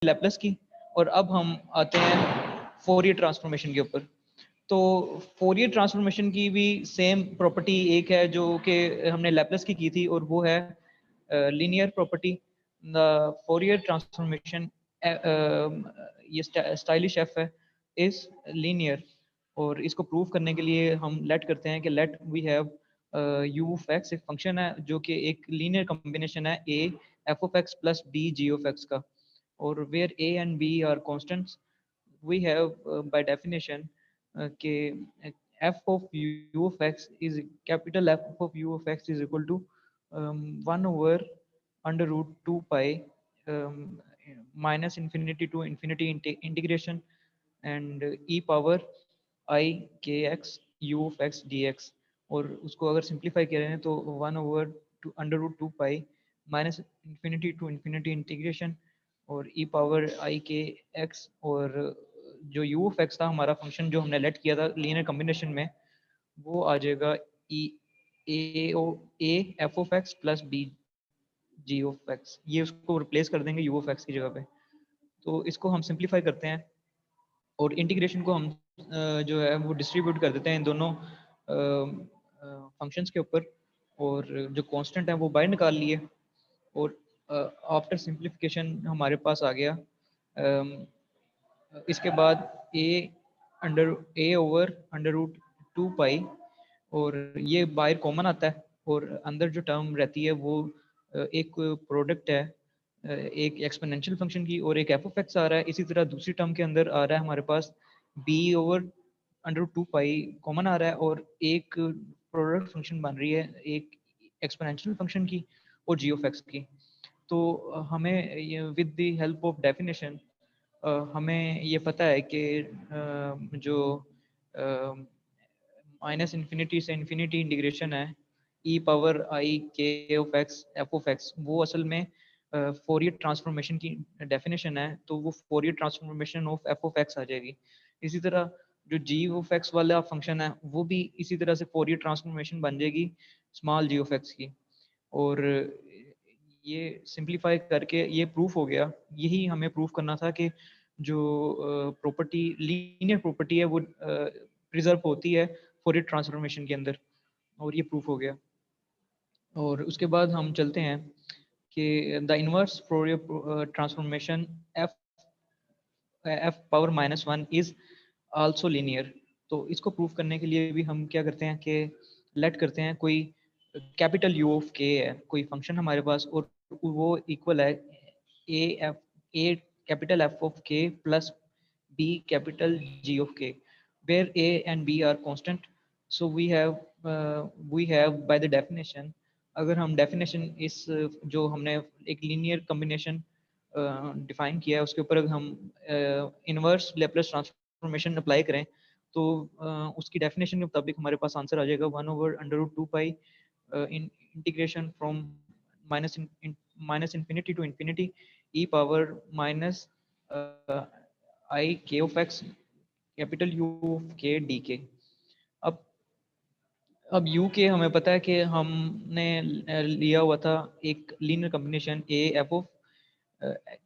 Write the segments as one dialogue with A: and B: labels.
A: Laplace की, और अब हम आते हैं फोरियर ट्रांसफॉर्मेशन के ऊपर। तो फोरियर ट्रांसफॉर्मेशन की भी सेम प्रॉपर्टी एक है जो कि हमने लैप्लेस की थी, और वो है linear property. The Fourier transformation, ये स्टाइलिश एफ है, इज लीनियर। और इसको प्रूव करने के लिए हम लेट करते हैं कि let we have u of x एक फंक्शन है जो कि एक लीनियर कॉम्बिनेशन है a F of x plus B ji of x का, और where A and B are constants, we have by definition कि f of u of x is capital F of u of x is equal to 1 over under root 2 pi um, minus infinity to infinity integration and e power I k x u of x dx। और उसको अगर simplify करें तो 1 over two under root 2 pi minus infinity to infinity integration और e power i के x, और जो you of x था हमारा फंक्शन जो हमने लेट किया था लीनियर कॉम्बिनेशन में, वो आ जाएगा E A O A F of x plus B ji of X. ये उसको रिप्लेस कर देंगे यू ऑफ एक्स की जगह पे। तो इसको हम सिंप्लीफाई करते हैं और इंटीग्रेशन को हम जो है वो डिस्ट्रीब्यूट कर देते हैं इन दोनों फंक्शंस के ऊपर, और जो कांस्टेंट है वो बाहर निकाल लिए, और आफ्टर सिंप्लीफिकेशन हमारे पास आ गया इसके बाद ए ओवर अंडर रूट 2 पाई, और ये बाहर कॉमन आता है, और अंदर जो टर्म रहती है वो एक प्रोडक्ट है एक एक्सपोनेंशियल फंक्शन की और एक एफ ऑफ एक्स आ रहा है। इसी तरह दूसरी टर्म के अंदर आ रहा है हमारे पास B over under root 2 pi common आ रहा है, और एक प्रोडक्ट फंक्शन बन रही है एक एक्सपोनेंशियल फंक्शन की और जी ऑफ एक्स की। तो हमें with the help of definition हमें ये पता है कि जो माइनस इन्फिनिटी से इन्फिनिटी इंटीग्रेशन है ई पावर आई के of x f of x, वो असल में फोरियर ट्रांसफॉर्मेशन की डेफिनेशन है, तो वो Fourier transformation of F of X आ जाएगी। इसी तरह जो जी ऑफ एक्स वाला फंक्शन है वो भी इसी तरह से फोरियर ट्रांसफॉर्मेशन बन जाएगी स्मॉल जी ऑफ एक्स की। और ये सिंप्लीफाई करके ये प्रूफ हो गया। यही हमें प्रूफ करना था कि जो प्रॉपर्टी लीनियर प्रॉपर्टी है वो प्रिजर्व होती है फोरियर ट्रांसफॉर्मेशन के अंदर, और ये प्रूफ हो गया। और उसके बाद हम चलते हैं कि the inverse Fourier transformation F F power minus one is also linear. तो इसको प्रूफ करने के लिए भी हम क्या करते हैं कि लेट करते हैं कोई कैपिटल यू ऑफ के है कोई फंक्शन हमारे पास, और वो इक्वल है ए कैपिटल एफ ऑफ के plus B capital G of K, where A and B are constant. So we have by the definition, अगर हम डेफिनेशन इस जो हमने एक लीनियर कॉम्बिनेशन डिफाइन किया है उसके ऊपर अगर हम इनवर्स लेप्लेस ट्रांसफॉर्मेशन अप्लाई करें तो उसकी डेफिनेशन के मुताबिक हमारे पास आंसर आ जाएगा 1 over under root 2 pi in integration from minus infinity to infinity E power minus I के of X capital U of K D K. अब यू के हमें पता है कि हमने लिया हुआ था एक linear combination A F of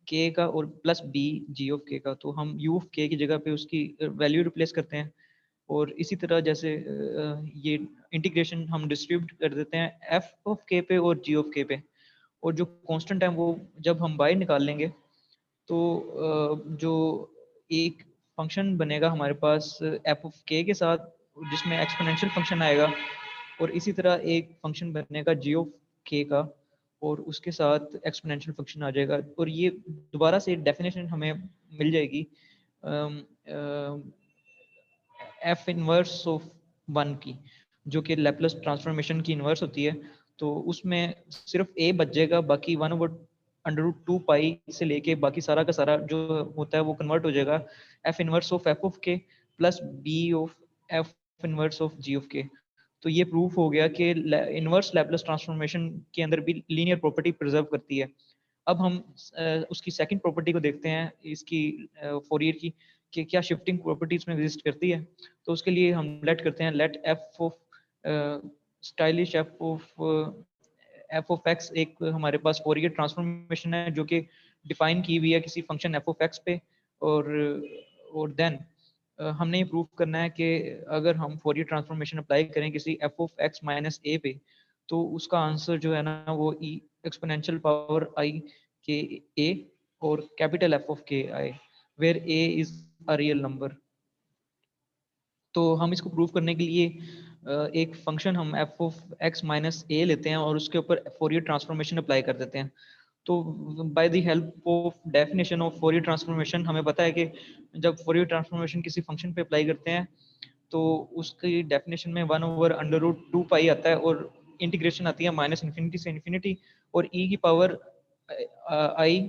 A: के का और प्लस बी जी ऑफ के का, तो हम यू ऑफ के की जगह पे उसकी वैल्यू रिप्लेस करते हैं, और इसी तरह जैसे ये इंटीग्रेशन हम डिस्ट्रीब्यूट कर देते हैं एफ ऑफ के पे और जी ऑफ के पे, और जो कांस्टेंट है वो जब हम बाहर निकाल लेंगे तो जो एक फंक्शन बनेगा हमारे पास एफ ऑफ के साथ जिसमें एक्सपोनेंशियल फंक्शन आएगा, और इसी तरह एक फंक्शन बनेगा जी ऑफ के का और उसके साथ एक्सपोनेंशियल फंक्शन आ जाएगा, और ये दोबारा से डेफिनेशन हमें मिल जाएगी एफ इनवर्स ऑफ वन की, जो कि लैप्लेस ट्रांसफॉर्मेशन की इनवर्स होती है। तो उसमें सिर्फ ए बच जाएगा, बाकी 1 ओवर अंडर रूट 2 पाई से लेके बाकी सारा का सारा जो होता है वो कन्वर्ट हो जाएगा एफ इनवर्स ऑफ के plus b of f inverse of g of k. तो ये प्रूफ हो गया कि इनवर्स लैप्लेस ट्रांसफॉर्मेशन के अंदर भी लीनियर प्रॉपर्टी प्रिजर्व करती है। अब हम उसकी सेकंड प्रॉपर्टी को देखते हैं इसकी फोरियर की, कि क्या शिफ्टिंग प्रॉपर्टीज में एग्जिस्ट करती है। तो उसके लिए हम लेट करते हैं let f of stylish f of x एक हमारे पास फोरियर ट्रांसफॉर्मेशन है जो कि डिफाइन की हुई है किसी फंक्शन एफ ऑफ एक्स पे, और देन हमने ये प्रूव करना है कि अगर हम फोरियर ट्रांसफॉर्मेशन अप्लाई करें किसी एफ ऑफ एक्स माइनस ए पे, तो उसका आंसर जो है ना वो ई एक्सपोनेंशियल पावर आई के ए और कैपिटल एफ ऑफ के आए, where a is a real number. तो हम इसको प्रूव करने के लिए एक फंक्शन हम एफ ऑफ एक्स माइनस ए लेते हैं और उसके ऊपर फोरियर ट्रांसफॉर्मेशन अप्लाई कर देते हैं। तो by the help of definition of Fourier transformation हमें पता है कि जब फोरियर ट्रांसफॉर्मेशन किसी फंक्शन पे अप्लाई करते हैं तो उसकी डेफिनेशन में 1/√2 पाई आता है और इंटीग्रेशन आती है माइनस इन्फिनिटी से इन्फिनिटी और ई की पावर आई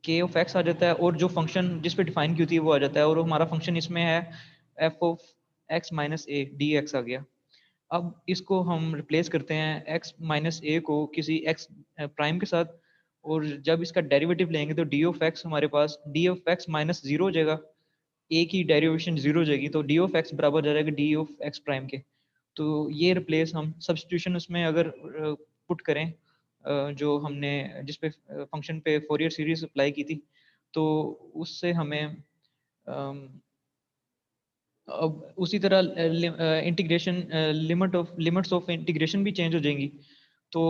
A: के ऑफ एक्स आ जाता है और जो फंक्शन जिस पे डिफाइन की होती है वो आ जाता है और हमारा फंक्शन इसमें है f of x minus a d x आ गया। अब इसको हम रिप्लेस करते हैं x माइनस ए को किसी x प्राइम के साथ, और जब इसका डेरिवेटिव लेंगे तो डी ऑफ एक्स हमारे पास d of x minus zero हो जाएगा, ए की डेरिवेशन जीरो हो जाएगी, तो डी ऑफ एक्स बराबर हो जाएगा डी ऑफ एक्स प्राइम के। तो ये रिप्लेस हम सब्सटीट्यूशन उसमें अगर पुट करें जो हमने जिस पे फंक्शन पे फोरियर सीरीज अप्लाई की थी, तो उससे हमें अब उसी तरह इंटीग्रेशन लिमिट्स ऑफ इंटीग्रेशन भी चेंज हो जाएंगी। तो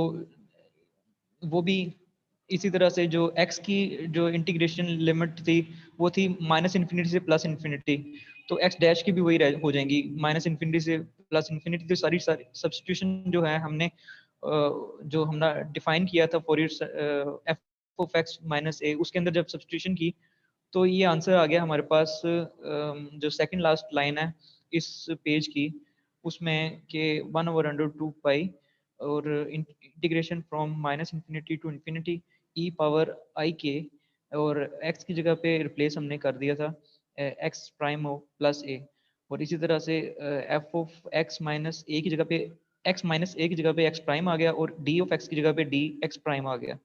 A: वो भी इसी तरह से जो x की जो इंटीग्रेशन लिमिट थी वो थी माइनस इन्फिनिटी से प्लस इन्फिनिटी, तो x डैश की भी वही हो जाएंगी माइनस इन्फिनिटी से प्लस इन्फिनिटी। तो सारी सारी सब्सटीट्यूशन जो है हमने जो हमने डिफाइन किया था for f of x minus a उसके अंदर जब सब्सटीट्यूशन की, तो ये आंसर आ गया हमारे पास जो सेकंड लास्ट लाइन है इस पेज की, उसमें के 1/√2 पाई और integration from minus infinity to infinity E power i k, और x की जगह पे रिप्लेस हमने कर दिया था x प्राइम प्लस ए, और इसी तरह से एफ ऑफ एक्स माइनस ए की जगह पे x माइनस ए की जगह पे x प्राइम आ गया और डी ऑफ एक्स की जगह पे डी एक्स प्राइम आ गया।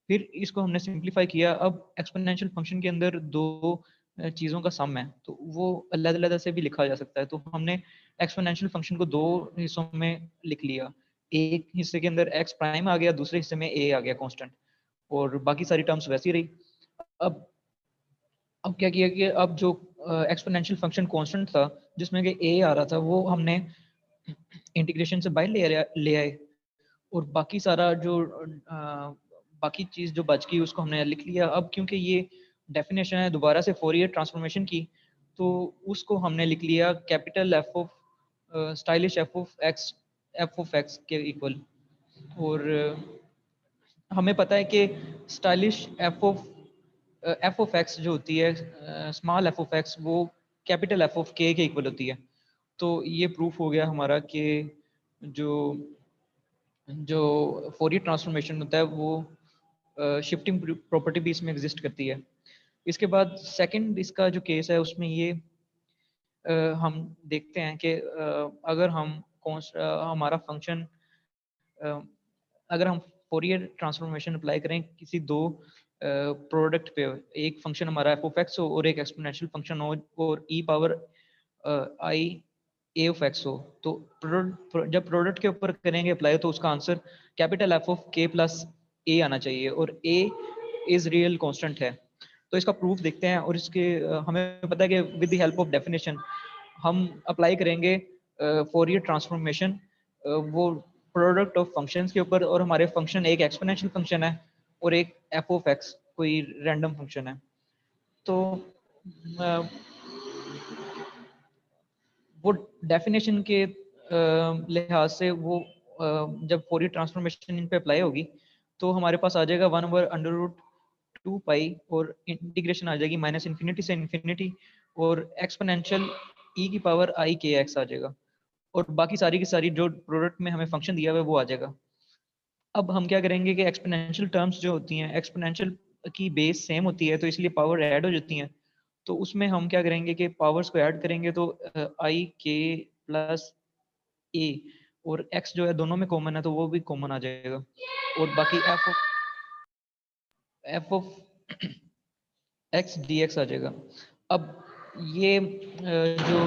A: फिर इसको हमने सिंप्लीफाई किया। अब एक्सपोनेंशियल फंक्शन के अंदर दो चीज़ों का सम है तो वो अलग-अलग से भी लिखा जा सकता है, तो हमने एक्सपोनेंशियल फंक्शन को दो हिस्सों में लिख लिया। एक हिस्से के अंदर एक्स प्राइम आ गया, दूसरे हिस्से में ए आ गया कांस्टेंट, और बाकी सारी टर्म्स वैसी रही। अब अब क्या किया कि अब जो एक्सपोनेंशियल फंक्शन कांस्टेंट था जिसमें कि ए आ रहा था वो हमने इंटीग्रेशन से बाहर ले आए, और बाकी सारा जो बाकी चीज़ जो बच गई उसको हमने लिख लिया। अब क्योंकि ये डेफिनेशन है दोबारा से फोरियर ट्रांसफॉर्मेशन की, तो उसको हमने लिख लिया capital F of stylish f of x के इक्वल। और हमें पता है कि स्टाइलिश एफ ऑफ एक्स जो होती है स्मॉल एफ ऑफ एक्स वो कैपिटल एफ ऑफ के इक्वल होती है। तो ये प्रूफ हो गया हमारा कि जो जो फोरियर ट्रांसफॉर्मेशन होता है वो शिफ्टिंग प्रॉपर्टी भी इसमें एग्जिस्ट करती है। इसके बाद सेकंड इसका जो केस है उसमें ये हम देखते हैं कि अगर हम हमारा फंक्शन अगर हम फोरियर ट्रांसफॉर्मेशन अप्लाई करें किसी दो प्रोडक्ट पे, एक फंक्शन हमारा एफ ऑफ एक्स हो और एक एक्सपोनेंशियल फंक्शन हो और e power i a of x हो, तो जब प्रोडक्ट के ऊपर करेंगे अप्लाई तो उसका आंसर कैपिटल एफ ऑफ के प्लस ए आना चाहिए, और ए इज रियल कांस्टेंट है। तो इसका प्रूफ देखते हैं, और इसके हमें पता है कि with the help of definition हम अप्लाई करेंगे फोरियर ट्रांसफॉर्मेशन वो प्रोडक्ट ऑफ फंक्शंस के ऊपर, और हमारे फंक्शन एक एक्सपोनेंशियल फंक्शन है और एक एफ ऑफ एक्स कोई रैंडम फंक्शन है। तो वो डेफिनेशन के लिहाज से वो जब फोरियर ट्रांसफॉर्मेशन इन पे अप्लाई होगी तो हमारे पास आ जाएगा 1/√2 पाई और इंटीग्रेशन आ जाएगी माइनस इन्फिनिटी से इन्फिनिटी और एक्सपोनेंशियल ई की पावर आई के एक्स आ जाएगा, और बाकी सारी की सारी जो प्रोडक्ट में हमें फंक्शन दिया हुआ है वो आ जाएगा। अब हम क्या करेंगे कि एक्सपोनेंशियल टर्म्स जो होती हैं एक्सपोनेंशियल की बेस सेम होती है तो इसलिए पावर ऐड हो जाती हैं, तो उसमें हम क्या करेंगे कि पावर्स को ऐड करेंगे तो आई के प्लस ए और एक्स जो है दोनों में कॉमन है तो वो भी कॉमन आ जाएगा, और बाकी f of x d x आ जाएगा। अब ये जो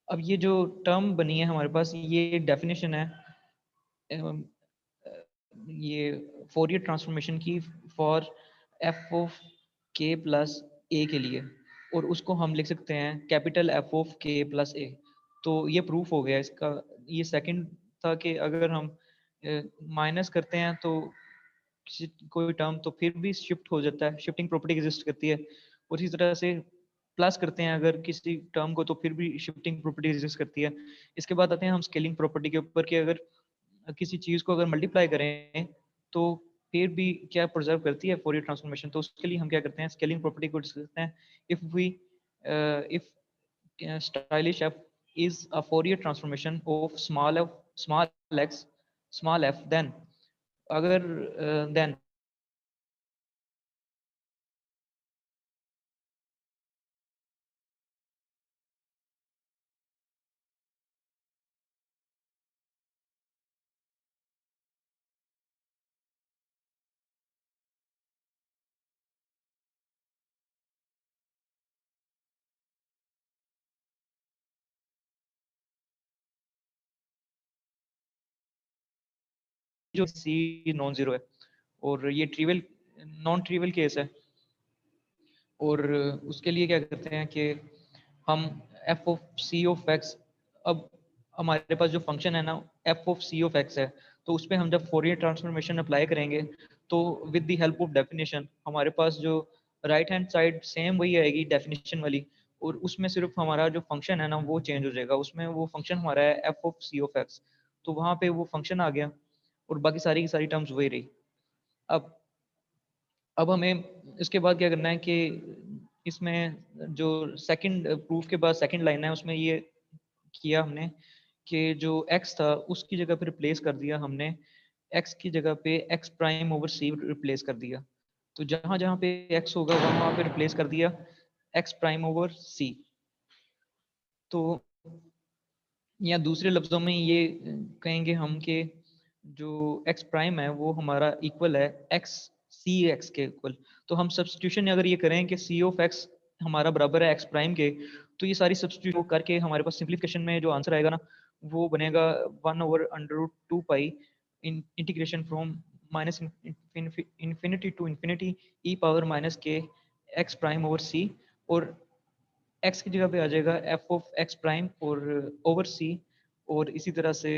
A: अब ये जो टर्म बनी है हमारे पास ये डेफिनेशन है ये फोरियर ट्रांसफॉर्मेशन की फॉर एफ ऑफ के प्लस ए के लिए, और उसको हम लिख सकते हैं कैपिटल एफ ऑफ के प्लस ए। तो ये प्रूफ हो गया इसका। ये सेकंड था कि अगर हम माइनस करते हैं तो कोई टर्म तो फिर भी शिफ्ट हो जाता है, शिफ्टिंग प्रॉपर्टी एग्जिस्ट करती है। और इसी तरह से प्लस करते हैं अगर किसी टर्म को तो फिर भी शिफ्टिंग प्रॉपर्टी एग्जिस्ट करती है। इसके बाद आते हैं हम स्केलिंग प्रॉपर्टी के ऊपर कि अगर किसी चीज को अगर मल्टीप्लाई करें तो फिर भी क्या प्रिजर्व करती है फोरियर ट्रांसफॉर्मेशन। तो उसके लिए हम क्या करते हैं, स्केलिंग प्रॉपर्टी को डिस्कस करते हैं। If stylish f is a Fourier transformation of small x small f, then अगर then जो c नॉन जीरो है और ये ट्रिवियल नॉन ट्रिवियल केस है। और उसके लिए क्या करते हैं कि हम f of c of x, अब हमारे पास जो फंक्शन है ना f of c of x है, तो उस पर हम जब फोरियर ट्रांसफॉर्मेशन अप्लाई करेंगे तो with the help of definition हमारे पास जो राइट हैंड साइड सेम वही आएगी डेफिनेशन वाली, और उसमें सिर्फ हमारा जो फंक्शन है ना वो चेंज हो जाएगा। उसमें वो फंक्शन हमारा है f of c of x, तो वहाँ पे वो फंक्शन आ गया और बाकी सारी की सारी टर्म्स वही रही। अब अब हमें इसके बाद क्या करना है कि इसमें जो सेकंड प्रूफ के बाद सेकंड लाइन है उसमें ये किया हमने कि जो x था उसकी जगह पे रिप्लेस कर दिया हमने, x की जगह पे x prime over c replace कर दिया। तो जहां जहां पे x होगा वहां वहां पे रिप्लेस कर दिया x प्राइम ओवर c। तो या दूसरे लफ्जों में ये कहेंगे हम कि जो x प्राइम है वो हमारा इक्वल है x सी एक्स के इक्वल। तो हम सब्सटीट्यूशन अगर ये करें कि सी ऑफ एक्स हमारा बराबर है x प्राइम के, तो ये सारी सब्सटीट्यूट करके हमारे पास सिंप्लीफिकेशन में जो आंसर आएगा ना वो बनेगा 1/√2 pi integration from minus infinity to infinity E power minus k x prime over c, और x की जगह पे आ जाएगा एफ ऑफ एक्स प्राइम और ओवर सी, और इसी तरह से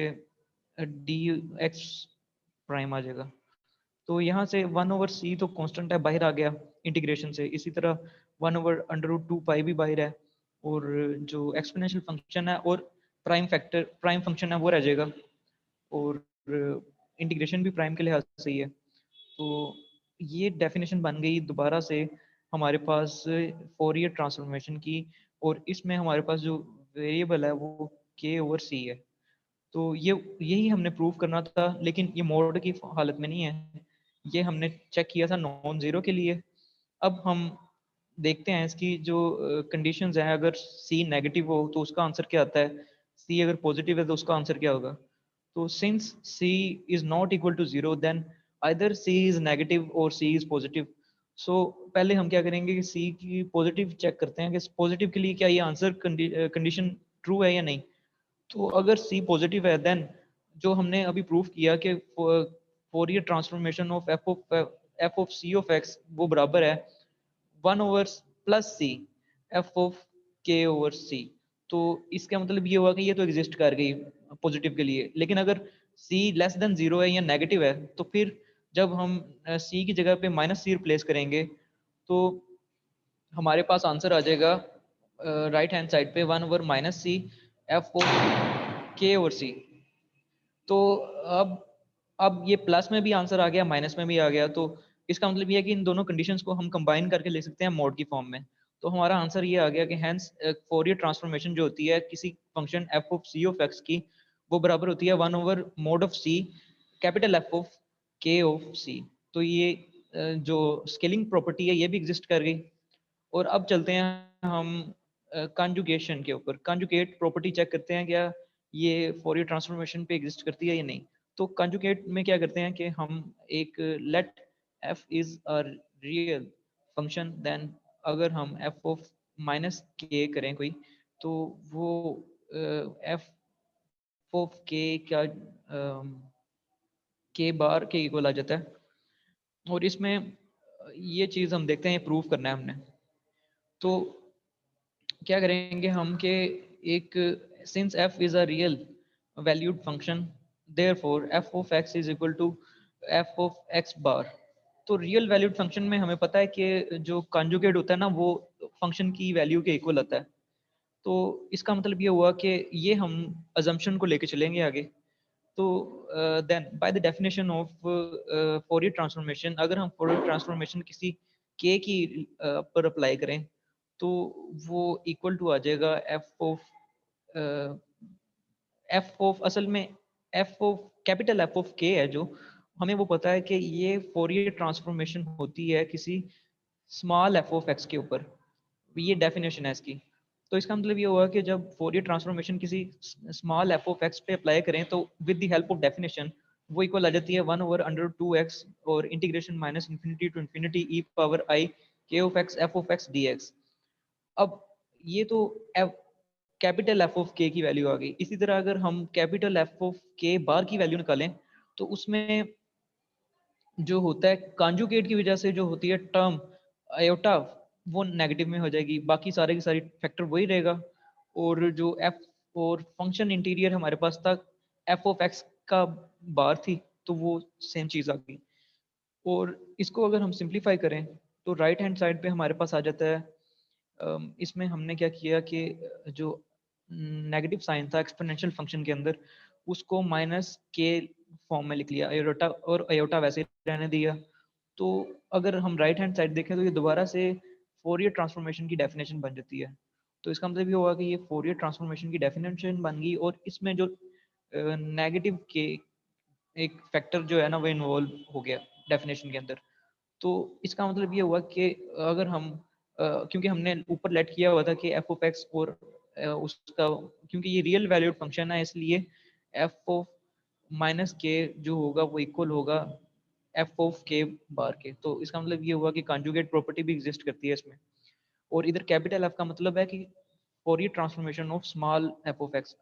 A: डी एक्स प्राइम आ जाएगा। तो यहाँ से 1/c तो कांस्टेंट है बाहर आ गया इंटीग्रेशन से, इसी तरह 1/√2 पाई भी बाहर है, और जो एक्सपोनेंशियल फंक्शन है और प्राइम फैक्टर प्राइम फंक्शन है वो रह जाएगा, और इंटीग्रेशन भी प्राइम के लिहाज से ही है। तो ये डेफिनेशन बन गई दोबारा से हमारे पास फोरियर ट्रांसफॉर्मेशन की, और इसमें हमारे पास जो वेरिएबल है वो के ओवर सी है। तो ये यही हमने प्रूव करना था, लेकिन ये मोड की हालत में नहीं है, ये हमने चेक किया था नॉन जीरो के लिए। अब हम देखते हैं इसकी जो कंडीशंस हैं, अगर सी नेगेटिव हो तो उसका आंसर क्या आता है, सी अगर पॉजिटिव है तो उसका आंसर क्या होगा। तो since c is not equal to zero then either c is negative और सी इज पॉजिटिव। सो पहले हम क्या करेंगे कि सी की पॉजिटिव चेक करते हैं कि पॉजिटिव के लिए क्या ये आंसर कंडीशन ट्रू है या नहीं। तो अगर सी पॉजिटिव है देन जो हमने अभी प्रूव किया कि Fourier transformation of F of c of x वो बराबर है 1/+c f of k over c. तो इसका मतलब ये हुआ कि ये तो एग्जिस्ट कर गई पॉजिटिव के लिए, लेकिन अगर c लेस देन जीरो है या नेगेटिव है तो फिर जब हम c की जगह पे -c रिप्लेस करेंगे तो हमारे पास आंसर आ जाएगा राइट हैंड साइड पे 1/-c F of k over c. तो अब ये प्लस में भी आंसर आ गया माइनस में भी आ गया, तो इसका मतलब ये है कि इन दोनों कंडीशंस को हम कंबाइन करके ले सकते हैं मॉड की फॉर्म में। तो हमारा आंसर ये आ गया कि हैंस फोरियर ट्रांसफॉर्मेशन जो होती है किसी function f of c of x की वो बराबर होती है 1/mod of c capital F of k of c. तो ये जो स्केलिंग प्रॉपर्टी है ये भी एग्जिस्ट कर गई। और अब चलते हैं हम कॉन्जुगेशन के ऊपर, कॉन्जुगेट प्रॉपर्टी चेक करते हैं क्या ये फोरियर ट्रांसफॉर्मेशन पे एग्जिस्ट करती है या नहीं। तो कॉन्जुगेट में क्या करते हैं कि हम एक let f is a real function then अगर हम एफ ऑफ माइनस के करें कोई, तो वो एफ ऑफ के के बार के इक्वल आ जाता है। और इसमें ये चीज़ हम देखते हैं, प्रूव करना है हमने। तो क्या करेंगे हम कि एक since f is a real valued function, therefore f of x is equal to f of x bar. तो रियल वैल्यूड फंक्शन में हमें पता है कि जो कॉन्जुगेट होता है ना वो फंक्शन की वैल्यू के इक्वल आता है। तो इसका मतलब ये हुआ कि ये हम अजम्पशन को लेके चलेंगे आगे। तो then by the definition of Fourier transformation, अगर हम फोरियर ट्रांसफॉर्मेशन किसी के की पर अप्लाई करें तो वो इक्वल टू आ जाएगा एफ ऑफ असल में F of capital F of के है जो हमें वो पता है कि ये फोरियर ट्रांसफॉर्मेशन होती है किसी स्मॉल एफ ऑफ एक्स के ऊपर। ये डेफिनेशन है इसकी। तो इसका मतलब ये हुआ कि जब फोरियर ट्रांसफॉर्मेशन किसी स्मॉल एफ ऑफ एक्स पे अप्लाई करें तो with the help of definition वो इक्वल आ जाती है 1/√2x और integration minus infinity to infinity E power i के of x f of x d x. अब ये तो कैपिटल एफ ऑफ के की वैल्यू आ गई। इसी तरह अगर हम कैपिटल एफ ऑफ के बार की वैल्यू निकालें तो उसमें जो होता है कॉन्जुगेट की वजह से जो होती है टर्म आयोटा वो नेगेटिव में हो जाएगी, बाकी सारे की सारी फैक्टर वही रहेगा। और जो एफ और फंक्शन इंटीरियर हमारे पास था एफ ऑफ एक्स का बार थी तो वो सेम चीज़ आ गई। और इसको अगर हम सिंप्लीफाई करें तो राइट हैंड साइड पे हमारे पास आ जाता है इसमें हमने क्या किया कि जो नेगेटिव साइन था एक्सपोनेंशियल फंक्शन के अंदर उसको माइनस के फॉर्म में लिख लिया, आयोटा और आयोटा वैसे ही रहने दिया। तो अगर हम राइट हैंड साइड देखें तो ये दोबारा से फोरियर ट्रांसफॉर्मेशन की डेफिनेशन बन जाती है। तो इसका मतलब ये हुआ कि ये फोरियर ट्रांसफॉर्मेशन की डेफिनेशन बन गई और इसमें जो नेगेटिव के एक फैक्टर जो है ना वो इन्वॉल्व हो गया डेफिनेशन के अंदर। तो इसका मतलब ये हुआ कि अगर हम क्योंकि हमने ऊपर लेट किया हुआ था कि एफ ऑफ एक्स और उसका क्योंकि ये रियल वैल्यूड फंक्शन है इसलिए एफ ऑफ माइनस के जो होगा वो इक्वल होगा एफ ऑफ के बार के। तो इसका मतलब ये हुआ कि कॉन्जुगेट प्रॉपर्टी भी एग्जिस्ट करती है इसमें। और इधर कैपिटल एफ का मतलब है कि फॉरियर transformation of small f of x.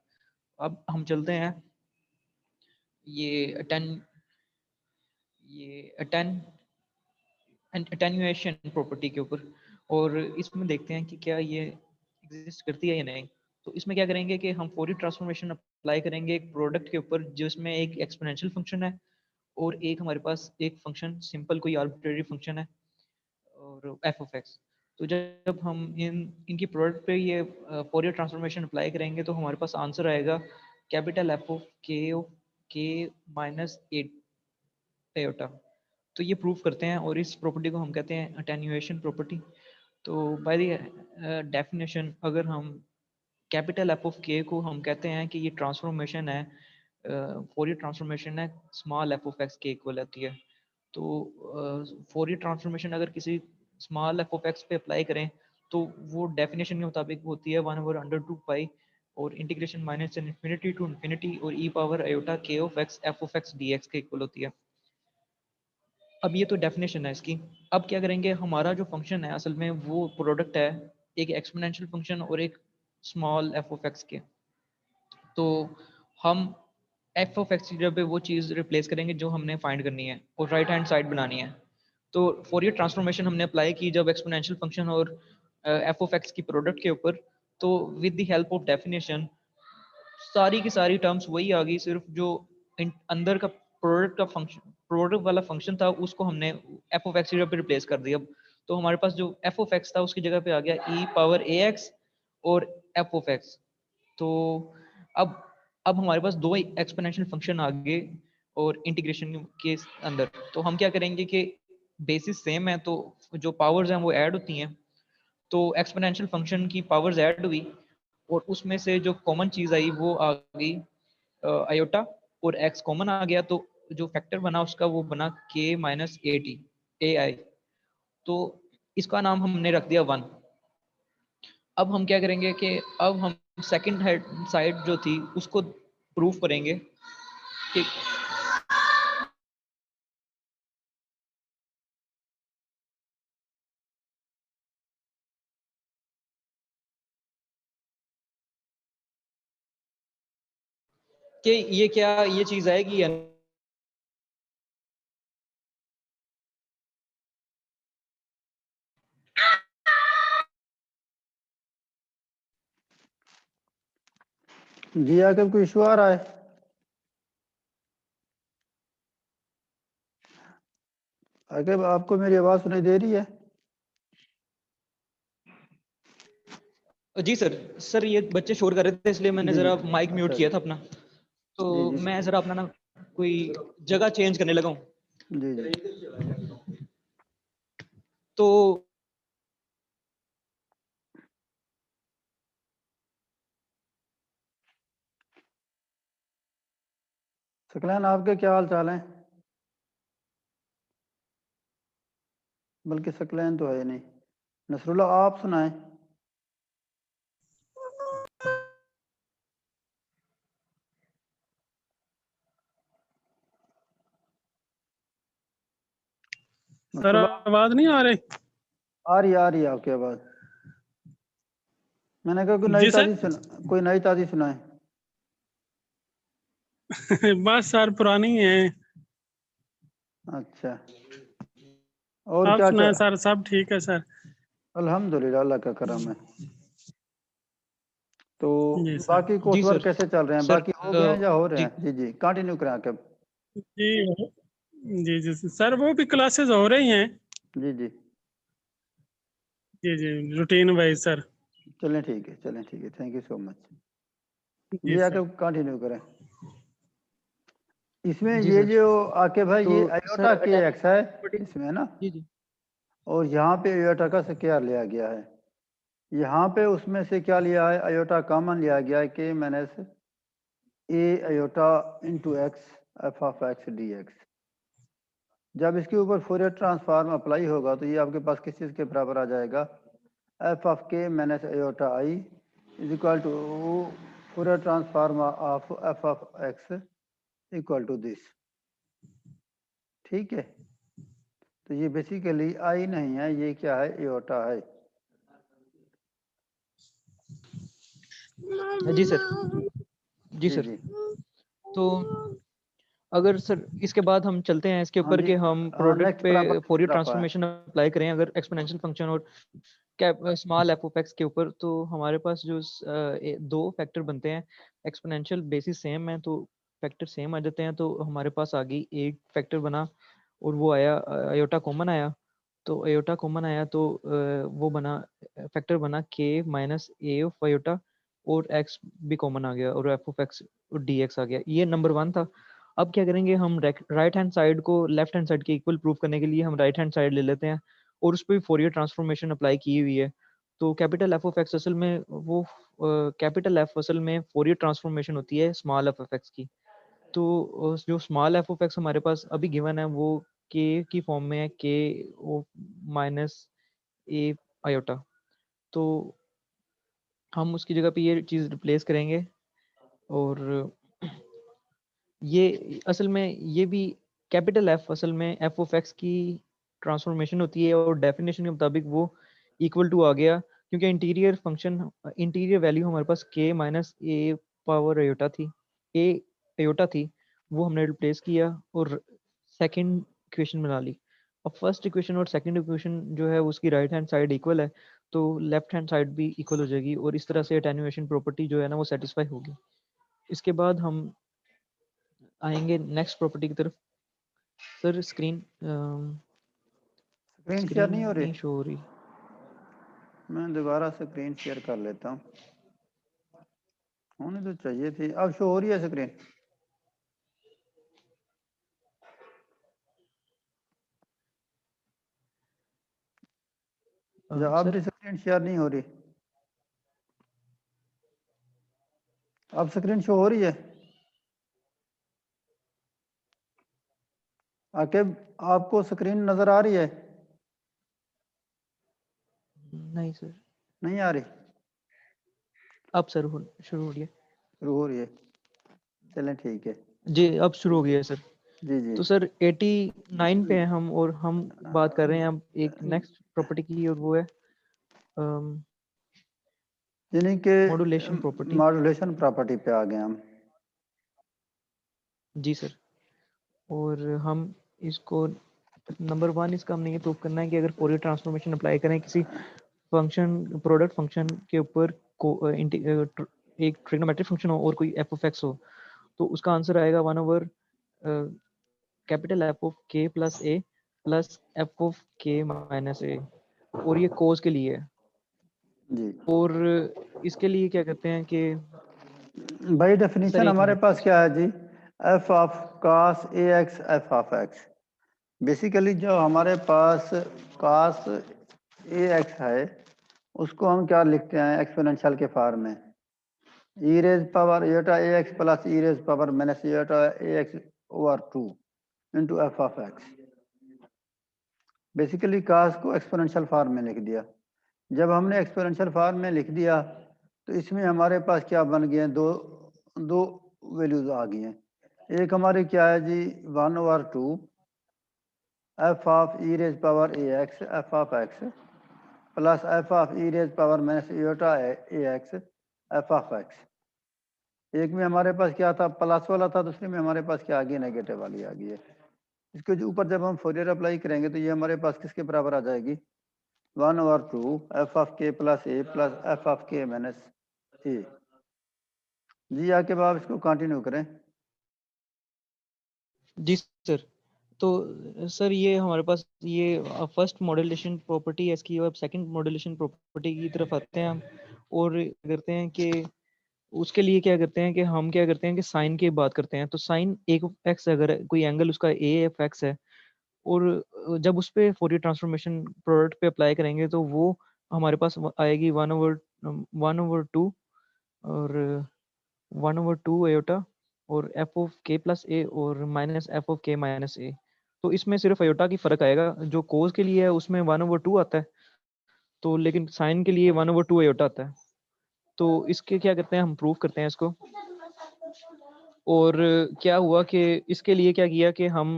A: अब हम चलते हैं ये टेन ये टेन अटेन्युएशन प्रॉपर्टी के ऊपर और इसमें देखते हैं कि क्या ये एग्जिस्ट करती है या नहीं। तो इसमें क्या करेंगे कि हम फोरियर ट्रांसफॉर्मेशन अप्लाई करेंगे एक प्रोडक्ट के ऊपर जिसमें एक एक्सपोनेंशियल फंक्शन है और एक हमारे पास एक फंक्शन सिंपल कोई आर्बिट्रेरी फंक्शन है और एफ ऑफ एक्स। तो जब हम इनकी प्रोडक्ट पे ये फोरियर ट्रांसफॉर्मेशन अप्लाई करेंगे तो हमारे पास आंसर आएगा capital F of k minus eight एटा। तो ये प्रूव करते हैं और इस प्रॉपर्टी को हम कहते हैं अटेन्युएशन प्रॉपर्टी। तो बाय द डेफिनेशन अगर हम कैपिटल एफ ऑफ के को हम कहते हैं कि ये ट्रांसफॉर्मेशन है फोरियर ट्रांसफॉर्मेशन है स्मॉल एफ ऑफ एक्स के इक्वल आती है। तो फोरियर ट्रांसफॉर्मेशन अगर किसी स्मॉल एफ ऑफ एक्स पे अप्लाई करें तो वो डेफिनेशन के मुताबिक होती है 1/√2 पाई और integration minus infinity to infinity और e power iota k of x f of x d x के इक्वल होती है। अब ये तो डेफिनेशन है इसकी। अब क्या करेंगे हमारा जो फंक्शन है असल में वो प्रोडक्ट है एक एक्सपोनेंशियल फंक्शन और एक स्मॉल एफ ऑफ एक्स के। तो हम एफ ऑफ एक्स की जगह पे वो चीज़ रिप्लेस करेंगे जो हमने फाइंड करनी है और राइट हैंड साइड बनानी है। तो फोरियर ट्रांसफॉर्मेशन हमने अप्लाई की जब एक्सपोनेंशियल फंक्शन और एफ ऑफ एक्स की प्रोडक्ट के ऊपर। तो with the help of definition सारी की सारी टर्म्स वही आ गई, सिर्फ जो अंदर का प्रोडक्ट का फंक्शन प्रोडक्ट वाला फंक्शन था उसको हमने एफ ऑफ एक्स की जगह पे रिप्लेस कर दिया। तो हमारे पास जो एफ ऑफ एक्स था उसकी जगह पे आ गया ई पावर ए एक्स और एफ ऑफ एक्स। तो अब अब हमारे पास दो एक्सपोनेंशियल फंक्शन आ गए और इंटीग्रेशन के अंदर। तो हम क्या करेंगे कि बेसिस सेम है तो जो पावर्स हैं वो ऐड होती हैं। तो एक्सपोनेंशियल फंक्शन की पावर्स ऐड हुई और उसमें से जो कॉमन चीज़ आई वो आ गई आयोटा और एक्स कॉमन आ गया तो जो फैक्टर बना उसका वो बना के माइनस ए टी ए आई। तो इसका नाम हमने रख दिया वन। अब हम क्या करेंगे कि अब हम सेकंड हेड साइड जो थी उसको प्रूफ करेंगे कि ये क्या ये चीज़ आएगी या
B: जी आके कोई इशू आ रहा है? आगे आपको मेरी आवाज सुनाई दे रही है?
A: जी सर। सर ये बच्चे शोर कर रहे थे इसलिए मैंने
B: जी,
A: जरा माइक म्यूट
B: अच्छा,
A: किया था अपना, तो
B: जी, जी,
A: मैं जरा अपना ना कोई जगह चेंज करने लगा हूँ।
B: जी, जी।
A: तो
B: सकलैन आपके क्या हाल चाल हैं? बल्कि सकलैन तो है नहीं। नसरुल्ला आप सुनाएं।
C: सर आवाज नहीं आ रही?
B: आ रही है आपकी आवाज। मैंने कहा
C: जी सर।
B: कोई नई ताजी सुनाए।
C: बस सर पुरानी है।
B: अच्छा, और
C: आप
B: क्या
C: सुनाए सर, सब ठीक है सर?
B: अल्हम्दुलिल्लाह, अल्लाह का करम है। तो
C: जी सर।
B: बाकी कोर्स
A: जी
B: वर्क
A: सर।
B: कैसे चल रहे हैं?
A: सर
B: बाकी हो गए हैं या हो रहे
A: जी
B: हैं? जी जी, कंटिन्यू करें आके।
C: जी जी जी सर, वो भी क्लासेस हो रही हैं।
B: जी जी,
C: जी जी, रूटीन वाइज सर।
B: चलें ठीक है, थैंक यू सो मच।
C: जी
B: जी
C: सर।
B: आके कंटिन्यू करें। इसमें
A: जी
B: ये
A: सर।
B: जो आके भाई
A: तो
B: ये
A: सर
B: आयोटा के एक्स है इसमें ना,
A: जी जी
B: और यहाँ पे आयोटा का से क्या लिया गया है? यहाँ पे उसमें से क्या लिया है? आयोटा कॉमन लिया गया है कि minus A iota into x f of x d x. जब इसके ऊपर फोरियर ट्रांसफॉर्म अप्लाई होगा तो ये आपके पास किस चीज़ के बराबर आ जाएगा? F of k minus iota i is equal to Fourier transform of F of x equal to this. ठीक है, तो ये बेसिकली आई नहीं है, ये क्या है? आयोटा है।
A: जी सर। जी
B: जी
A: सर।
B: जी,
A: तो अगर सर इसके बाद हम चलते हैं इसके
B: हाँ
A: ऊपर
B: जी,
A: कि हम
B: हाँ
A: प्रोडक्ट
B: नेक्स्ट
A: पे
B: प्रॉपर्टी की
A: फोरियर
B: तरफ आए।
A: ट्रांसफॉर्मेशन अप्लाई करें अगर एक्सपोनेंशियल फंक्शन और cap small f of x के ऊपर, तो हमारे पास जो दो फैक्टर बनते हैं, एक्सपोनेंशियल बेसिस सेम है तो फैक्टर सेम आ जाते हैं, तो हमारे पास आ गई एक फैक्टर बना और वो आया आयोटा कॉमन आया। तो आयोटा कॉमन आया तो वो बना फैक्टर बना के माइनस ए ऑफ आयोटा और एक्स भी कॉमन आ गया और एफ ऑफ एक्स और डी एक्स आ गया। ये नंबर वन था। अब क्या करेंगे हम, राइट हैंड साइड को लेफ्ट हैंड साइड के इक्वल प्रूव करने के लिए हम राइट हैंड साइड ले लेते हैं और उस पर भी फोरियर ट्रांसफॉर्मेशन अप्लाई की हुई है। तो कैपिटल एफ ऑफ एक्स असल में वो कैपिटल एफ असल में फोरियर ट्रांसफॉर्मेशन होती है स्मॉल एफ ऑफ एक्स की। तो जो स्मॉल एफ ऑफ एक्स हमारे पास अभी गिवन है वो के की फॉर्म में है, के ओ माइनस ए आयोटा। तो हम उसकी जगह पे ये चीज़ रिप्लेस करेंगे और ये असल में ये भी कैपिटल एफ असल में एफ ऑफ एक्स की ट्रांसफॉर्मेशन होती है और डेफिनेशन के मुताबिक वो इक्वल टू आ गया, क्योंकि इंटीरियर फंक्शन इंटीरियर वैल्यू हमारे पास के माइनस ए पावर अयोटा थी, ए अयोटा थी, वो हमने रिप्लेस किया और सेकंड इक्वेशन बना ली। अब फर्स्ट इक्वेशन और सेकंड इक्वेशन जो है उसकी राइट हैंड साइड इक्वल है तो लेफ्ट हैंड साइड भी इक्वल हो जाएगी और इस तरह से एटेन्युएशन प्रॉपर्टी जो है ना वो सेटिस्फाई होगी। इसके बाद हम आएंगे नेक्स्ट प्रॉपर्टी की तरफ। Sir screen
B: screen share
A: screen
B: नहीं हो रही?
A: नहीं शो हो रही।
B: मैं दोबारा स्क्रीन शेयर कर लेता हूँ, होनी तो चाहिए थी। अब शो हो रही है स्क्रीन? या अब भी
A: सर
B: स्क्रीन शेयर नहीं हो रही? अब स्क्रीन शो हो रही है? आके आपको स्क्रीन नजर आ रही है?
A: नहीं सर,
B: नहीं आ रही?
A: अब सर शुरू हो गया।
B: शुरू हो रही है, चलें ठीक है।
A: जी अब शुरू हो गया सर।
B: जी जी,
A: तो सर 89 पे हैं हम और हम बात कर रहे हैं अब एक नेक्स्ट प्रॉपर्टी की और वो है
B: यानी कि
A: मॉड्यूलेशन प्रॉपर्टी।
B: मॉड्यूलेशन प्रॉपर्टी पे आ गए हम।
A: जी सर। और हम इसको नंबर वन इसका हमने ये प्रूव करना है कि अगर फोरियर ट्रांसफॉर्मेशन अप्लाई करें किसी फंक्शन प्रोडक्ट फंक्शन के ऊपर एक ट्रिग्नोमेट्रिक फंक्शन हो और कोई एफ ऑफ एक्स हो, तो उसका आंसर आएगा 1 ओवर कैपिटल एफ ऑफ के plus A plus f of k minus ए, और ये कोस के लिए है।
B: जी
A: और इसके लिए क्या कहते हैं कि
B: भाई
A: सर
B: डेफिनेशन
A: एक
B: हमारे
A: मिनट,
B: पास क्या है जी, f of cos a x f of x. Basically जो हमारे पास कास ए एक्स है उसको हम क्या लिखते हैं एक्सपोनेंशियल के फॉर्म में, ई raise power eta a x plus e raise power minus eta a x over 2 into f of x. Basically cos को एक्सपोनेंशियल फॉर्म में लिख दिया। जब हमने एक्सपोनेंशियल फॉर्म में लिख दिया तो इसमें हमारे पास क्या बन गए हैं, दो वैल्यूज आ गई हैं। एक हमारी क्या है g 1/2 f of e raise power a x f of x plus f of e raise power minus eta a x f of x. एक में हमारे पास क्या था प्लस वाला था, दूसरे में हमारे पास क्या आ गई नेगेटिव वाली आ गई है। इसके जो ऊपर जब हम फोरियर अप्लाई करेंगे तो ये हमारे पास किसके बराबर आ जाएगी 1/2 एफ ऑफ के plus A plus f of k minus ए। जी आके बाद इसको कंटिन्यू करें।
A: जी सर। तो सर ये हमारे पास ये फर्स्ट मॉड्यूलेशन प्रॉपर्टी है इसकी, और सेकंड मॉड्यूलेशन प्रॉपर्टी की तरफ आते हैं हम, और करते हैं कि उसके लिए क्या करते हैं कि हम क्या करते हैं कि साइन की बात करते हैं। तो साइन एक एक्स अगर कोई एंगल उसका ए एफ एक्स है, और जब उस पे फोरियर ट्रांसफॉर्मेशन प्रोडक्ट पे अप्लाई करेंगे तो वो हमारे पास आएगी 1/2 और 1/2 एयोटा और एफ ऑफ के प्लस ए और minus F of k minus ए। तो इसमें सिर्फ एयोटा की फर्क आएगा, जो कोस के लिए है उसमें 1/2 आता है, तो लेकिन साइन के लिए 1/2 एयोटा आता है। तो इसके क्या करते हैं हम प्रूव करते हैं इसको। और क्या हुआ कि इसके लिए क्या किया कि हम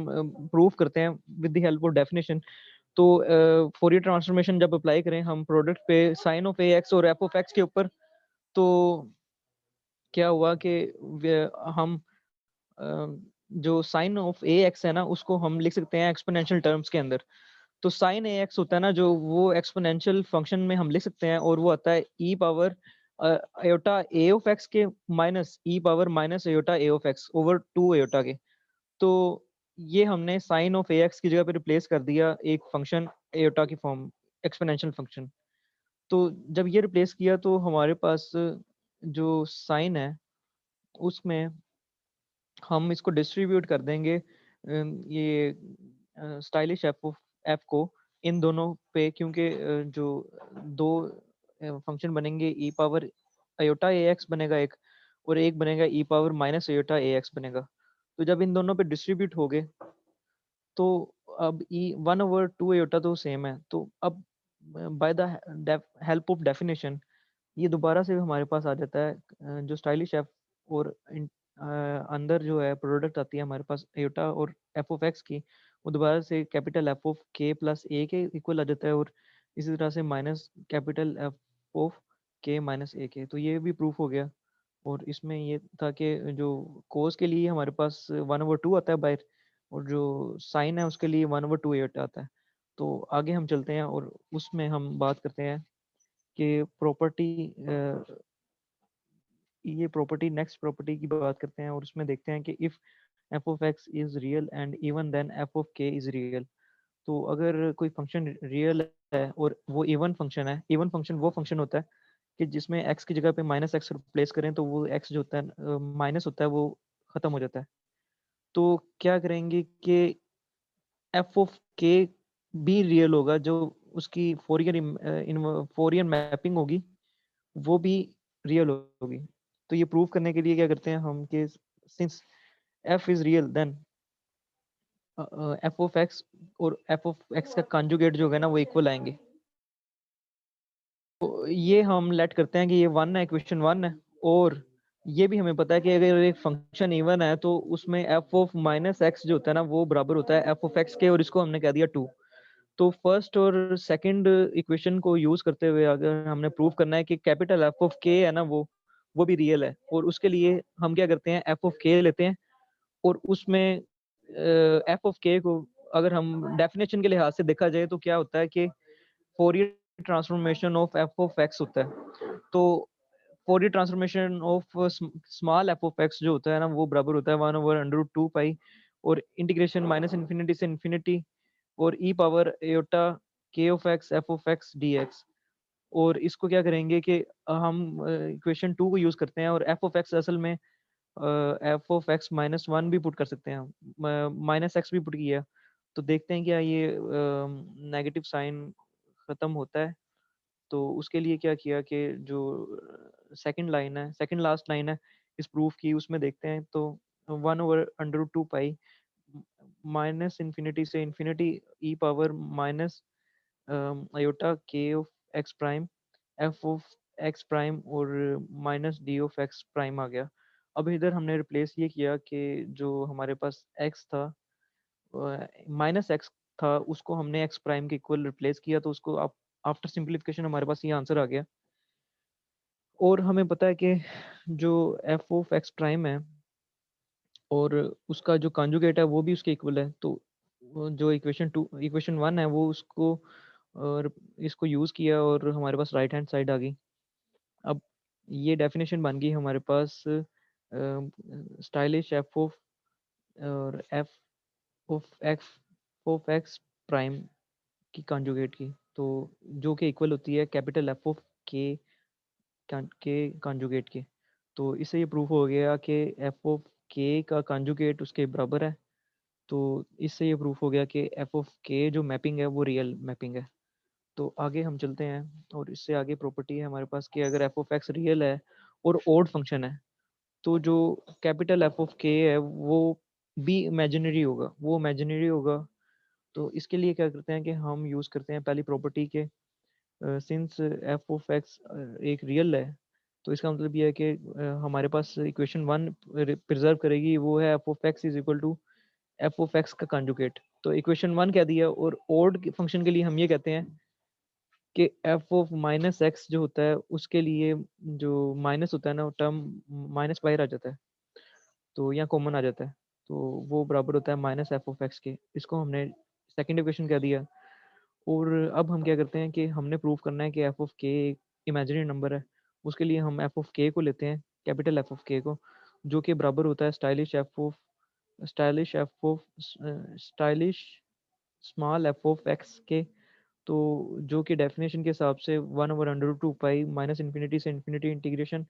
A: प्रूफ करते हैं with the help of definition. तो फोरियर ट्रांसफॉर्मेशन जब अप्लाई करें हम प्रोडक्ट पे साइन ऑफ ए एक्स और एफ ऑफ एक्स के ऊपर, तो क्या हुआ कि हम जो साइन ऑफ ए एक्स है ना उसको हम लिख सकते हैं एक्सपोनेंशियल टर्म्स के अंदर। तो साइन ए एक्स होता है ना जो, वो एक्सपोनेंशियल फंक्शन में हम लिख सकते हैं, और वो आता है e power iota a of x k minus e power minus iota a of x over 2 iota k. तो ये हमने साइन ऑफ ए एक्स की जगह पे रिप्लेस कर दिया एक फंक्शन एयोटा की फॉर्म, एक्सपोनेंशियल फंक्शन। तो जब ये रिप्लेस किया तो हमारे पास जो साइन है उसमें हम इसको डिस्ट्रीब्यूट कर देंगे ये स्टाइलिश एफ को इन दोनों पे, क्योंकि जो दो फंक्शन बनेंगे ई पावर अयोटा ए एक्स बनेगा एक, और एक बनेगा ई पावर माइनस अयोटा ए एक्स बनेगा। तो जब इन दोनों पे डिस्ट्रीब्यूट हो गए तो अब ई 1/2 एयोटा तो सेम है, तो अब by the help of definition ये दोबारा से हमारे पास आ जाता है जो स्टाइलिश एफ, और अंदर जो है प्रोडक्ट आती है हमारे पास एयोटा और एफ ऑफ एक्स की, वो दोबारा से कैपिटल एफ ऑफ के प्लस ए के इक्वल आ जाता है, और इसी तरह से minus capital F of k minus ए के। तो ये भी प्रूफ हो गया। और इसमें ये था कि जो कोस के लिए हमारे पास 1/2 आता है बाहर, और जो साइन है उसके लिए 1/2 एयोटा आता है। तो आगे हम चलते हैं और उसमें हम बात करते हैं कि प्रॉपर्टी, ये प्रॉपर्टी नेक्स्ट प्रॉपर्टी की बात करते हैं, और उसमें देखते हैं कि if f of x is real and even then f of k is real. तो अगर कोई फंक्शन रियल है और वो इवन फंक्शन है, इवन फंक्शन वो फंक्शन होता है कि जिसमें एक्स की जगह पे माइनस एक्स रिप्लेस करें तो वो एक्स जो होता है माइनस होता है वो खत्म हो जाता है। तो क्या करेंगे कि एफ ऑफ के भी रियल होगा, जो उसकी फोरियर मैपिंग होगी वो भी रियल होगी। तो ये प्रूव करने के लिए क्या करते हैं हम कि since f is real then f of x और एफ ऑफ एक्स का कॉन्जुगेट जो है ना वो इक्वल आएंगे। तो ये हम लेट करते हैं कि ये 1 है, इक्वेशन 1 है, और ये भी हमें पता है कि अगर एक फंक्शन इवन है तो उसमें एफ ऑफ माइनस एक्स जो होता है ना वो बराबर होता है एफ ऑफ एक्स के, और इसको हमने कह दिया 2। तो फर्स्ट और सेकंड इक्वेशन को यूज करते हुए अगर हमने प्रूव करना है कि कैपिटल एफ ऑफ के है ना वो भी रियल है, और उसके लिए हम क्या करते हैं एफ ऑफ के लेते हैं, और उसमें एफ ऑफ के को अगर हम डेफिनेशन के लिहाज से देखा जाए तो क्या होता है कि Fourier transformation of F of x होता है। तो Fourier transformation of small f of x जो होता है ना वो बराबर होता है 1/√2 पाई और इंटीग्रेशन माइनस इन्फिनिटी से इन्फिनिटी और e power iota k of x f of x d x. और इसको क्या करेंगे कि हम इक्वेशन 2 को यूज करते हैं और एफ ऑफ एक्स असल में एफ ऑफ एक्स -1 भी पुट कर सकते हैं, माइनस एक्स भी पुट किया तो देखते हैं क्या ये नेगेटिव साइन खत्म होता है। तो उसके लिए क्या किया कि जो सेकंड लाइन है, सेकंड लास्ट लाइन है इस प्रूफ की, उसमें देखते हैं तो 1/√2 पाई माइनस इन्फिनिटी से infinity E power minus iota k of x prime f of x prime और minus d of x prime आ गया। अब इधर हमने रिप्लेस ये किया कि जो हमारे पास एक्स था माइनस एक्स था उसको हमने एक्स प्राइम के इक्वल रिप्लेस किया तो उसको आप आफ्टर सिंप्लीफिकेशन हमारे पास ये आंसर आ गया। और हमें पता है कि जो एफ ऑफ एक्स प्राइम है और उसका जो कॉन्जुगेट है वो भी उसके इक्वल है। तो वो जो इक्वेशन 1 है वो उसको और इसको यूज़ किया और हमारे पास राइट हैंड साइड आ गई। अब ये डेफिनेशन बन गई हमारे पास स्टाइलिश एफ ऑफ और एफ ऑफ एक्स प्राइम की कॉन्जुगेट की, तो जो कि इक्वल होती है कैपिटल एफ ऑफ के कॉन्जुगेट के। तो इससे ये प्रूफ हो गया कि एफ ऑफ के का कॉन्जुगेट उसके बराबर है। तो इससे ये प्रूफ हो गया कि एफ ऑफ के जो मैपिंग है वो रियल मैपिंग है। तो आगे हम चलते हैं और इससे आगे प्रॉपर्टी है हमारे पास कि अगर एफ ऑफ एक्स रियल है और ओड फंक्शन है तो जो कैपिटल एफ ऑफ के है वो भी इमेजिनरी होगा, वो इमेजिनरी होगा। तो इसके लिए क्या करते हैं कि हम यूज़ करते हैं पहली प्रॉपर्टी के सिंस एफ ऑफ एक्स एक रियल है तो इसका मतलब ये है कि हमारे पास इक्वेशन 1 प्रिजर्व करेगी, वो है f of x is equal to f of x का कॉन्जुगेट। तो इक्वेशन 1 कह दिया और ओड फंक्शन के लिए हम ये कहते हैं कि एफ ऑफ माइनस एक्स जो होता है उसके लिए जो माइनस होता है ना वो टर्म माइनस बाहर आ जाता है तो यहाँ कॉमन आ जाता है तो वो बराबर होता है माइनस एफ ऑफ एक्स के। इसको हमने सेकंड इक्वेशन कह दिया। और अब हम क्या करते हैं कि हमने प्रूव करना है कि एफ ऑफ के एक इमेजिनरी नंबर है। उसके लिए हम एफ ऑफ के को लेते हैं, कैपिटल एफ ऑफ के को, जो कि बराबर होता है stylish small f of x के। तो जो कि डेफिनेशन के हिसाब से 1/√2 पाई माइनस इन्फिनिटी से इन्फिनिटी इंटीग्रेशन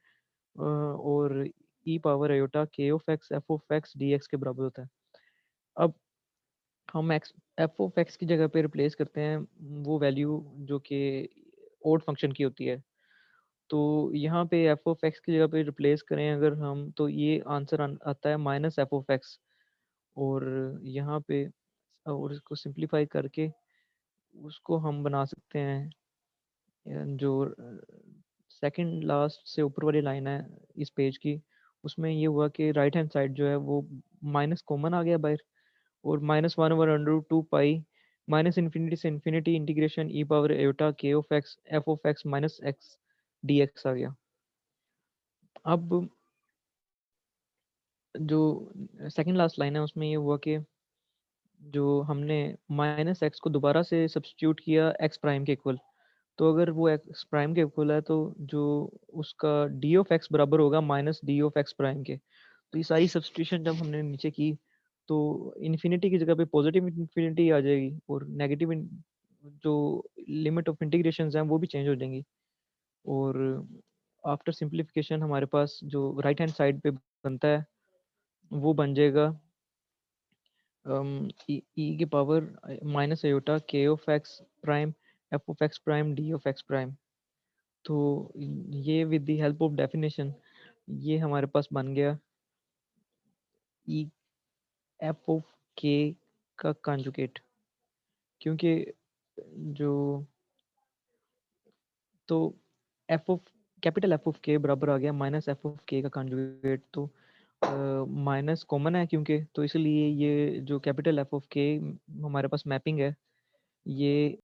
A: और e power iota k of x f of x d x के बराबर होता है। अब हम एक्स एफ ऑफ एक्स की जगह पे रिप्लेस करते हैं वो वैल्यू जो कि ओड फंक्शन की होती है। तो यहाँ पे एफ ऑफ एक्स की जगह पे रिप्लेस करें अगर हम तो ये आंसर आता है माइनस एफ ऑफ एक्स। और यहाँ पे और इसको सिंप्लीफाई करके उसको हम बना सकते हैं जो सेकंड लास्ट से ऊपर वाली लाइन है इस पेज की, उसमें ये हुआ कि राइट हैंड साइड जो है वो माइनस कॉमन आ गया बाहर और -1/√2 पाई माइनस इन्फिनिटी से infinity integration e power iota k of x f of x minus x d x आ गया। अब जो सेकंड लास्ट लाइन है उसमें ये हुआ कि जो हमने माइनस एक्स को दोबारा से सब्स्टिट्यूट किया एक्स प्राइम के इक्वल। तो अगर वो एक्स प्राइम के इक्वल है तो जो उसका डी ऑफ एक्स बराबर होगा minus d of x prime के। तो ये सारी सब्स्टिट्यूशन जब हमने नीचे की तो इन्फिनिटी की जगह पे पॉजिटिव इन्फिनिटी आ जाएगी और नेगेटिव जो लिमिट ऑफ इंटीग्रेशन हैं वो भी चेंज हो जाएंगी। और आफ्टर सिंप्लीफिकेशन हमारे पास जो राइट हैंड साइड पे बनता है वो बन जाएगा ई की power minus iota k of x prime f of x prime D of x prime. तो ये with the help of definition ये हमारे पास बन गया ई एफ ऑफ के का कॉन्जुगेट। क्योंकि जो तो F of capital F of के बराबर आ गया माइनस एफ ऑफ के का कॉन्जुगेट। तो माइनस कॉमन है क्योंकि, तो इसलिए ये जो कैपिटल एफ ऑफ के हमारे पास मैपिंग है ये